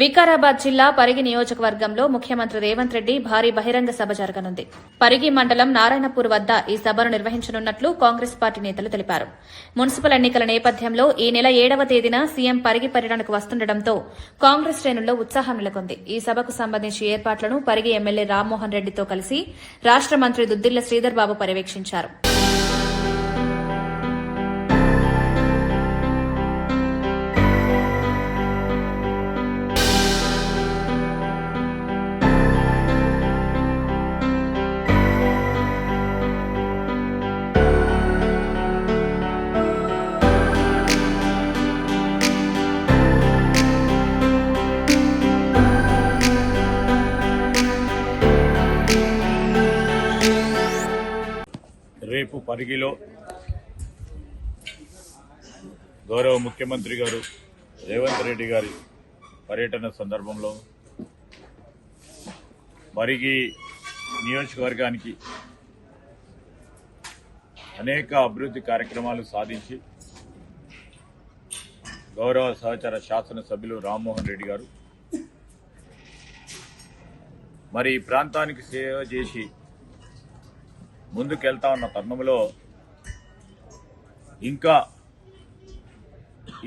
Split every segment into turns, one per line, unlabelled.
వికారాబాద్ జిల్లా పరిగి నియోజకవర్గంలో ముఖ్యమంత్రి రేవంత్ రెడ్డి భారీ బహిరంగ సభ జరగనుంది. పరిగి మండలం నారాయణపూర్ వద్ద ఈ సభను నిర్వహించనున్నట్లు కాంగ్రెస్ పార్టీ నేతలు తెలిపారు. మున్సిపల్ ఎన్నికల నేపథ్యంలో ఈ నెల 7వ తేదీన సీఎం పరిగి పర్యటనకు వస్తుండటంతో కాంగ్రెస్ శ్రేణుల్లో ఉత్సాహం నెలకొంది. ఈ సభకు సంబంధించి ఏర్పాట్లను పరిగి ఎమ్మెల్యే రామ్మోహన్ రెడ్డితో కలిసి రాష్ట మంత్రి దుద్దిళ్ల శ్రీధర్ బాబు పర్యవేక్షించారు.
రేపు పరిగిలో గౌరవ ముఖ్యమంత్రి గారు రేవంత్ రెడ్డి గారి పర్యటన సందర్భంలో పరిగి నియోజకవర్గానికి అనేక అభివృద్ధి కార్యక్రమాలు సాధించి గౌరవ సహచర శాసనసభ్యులు రామ్మోహన్ రెడ్డి గారు మరి ఈ ప్రాంతానికి సేవ చేసి ముందుకెళ్తా ఉన్న తరుణంలో ఇంకా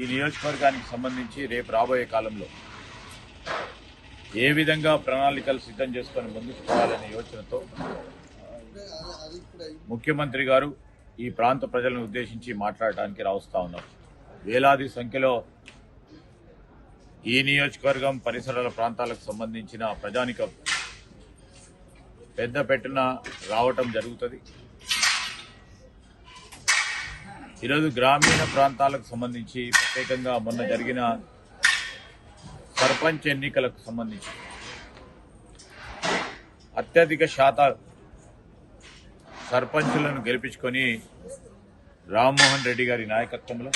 ఈ నియోజకవర్గానికి సంబంధించి రేపు రాబోయే కాలంలో ఏ విధంగా ప్రణాళికలు సిద్ధం చేసుకొని ముందుకు పోవాలనే యోచనతో ముఖ్యమంత్రి గారు ఈ ప్రాంత ప్రజలను ఉద్దేశించి మాట్లాడటానికి రావస్తా ఉన్నారు. వేలాది సంఖ్యలో ఈ నియోజకవర్గం పరిసరాల ప్రాంతాలకు సంబంధించిన ప్రజానికం పెద్ద పెట్టున రావటం జరుగుతుంది. ఈరోజు గ్రామీణ ప్రాంతాలకు సంబంధించి ప్రత్యేకంగా మొన్న జరిగిన సర్పంచ్ ఎన్నికలకు సంబంధించి అత్యధిక శాతం సర్పంచులను గెలిపించుకొని రామ్మోహన్ రెడ్డి గారి నాయకత్వంలో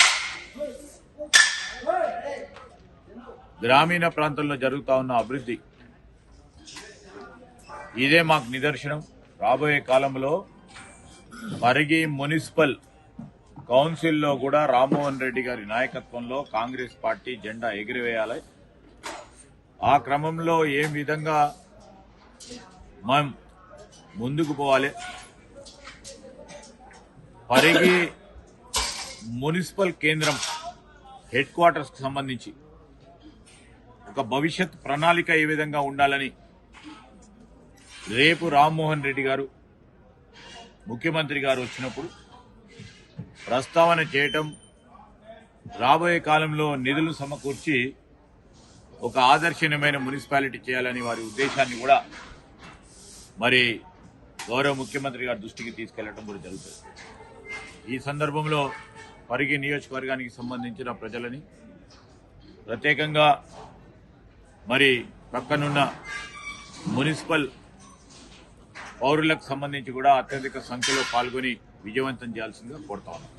గ్రామీణ ప్రాంతంలో జరుగుతూ ఉన్న అభివృద్ధి ఇదే మాకు నిదర్శనం. రాబోయే కాలంలో పరిగి మున్సిపల్ కౌన్సిల్లో కూడా రామ్మోహన్ రెడ్డి గారి నాయకత్వంలో కాంగ్రెస్ పార్టీ జెండా ఎగిరివేయాలి. ఆ క్రమంలో ఏ విధంగా మనం ముందుకు పోవాలి, పరిగి మున్సిపల్ కేంద్రం హెడ్ క్వార్టర్స్కి సంబంధించి ఒక భవిష్యత్ ప్రణాళిక ఏ విధంగా ఉండాలని రేపు రామ్మోహన్ రెడ్డి గారు ముఖ్యమంత్రి గారు వచ్చినప్పుడు ప్రస్తావన చేయటం, రాబోయే కాలంలో నిధులు సమకూర్చి ఒక ఆదర్శనీయమైన మున్సిపాలిటీ చేయాలని వారి ఉద్దేశాన్ని కూడా మరి గౌరవ ముఖ్యమంత్రి గారి దృష్టికి తీసుకెళ్లడం కూడా జరుగుతుంది. ఈ సందర్భంలో పరిగి నియోజకవర్గానికి సంబంధించిన ప్రజలని ప్రత్యేకంగా మరి పక్కనున్న మున్సిపల్ పౌరులకు సంబంధించి కూడా అత్యధిక సంఖ్యలో పాల్గొని విజయవంతం చేయాల్సిందిగా కోరుతా ఉన్నాం.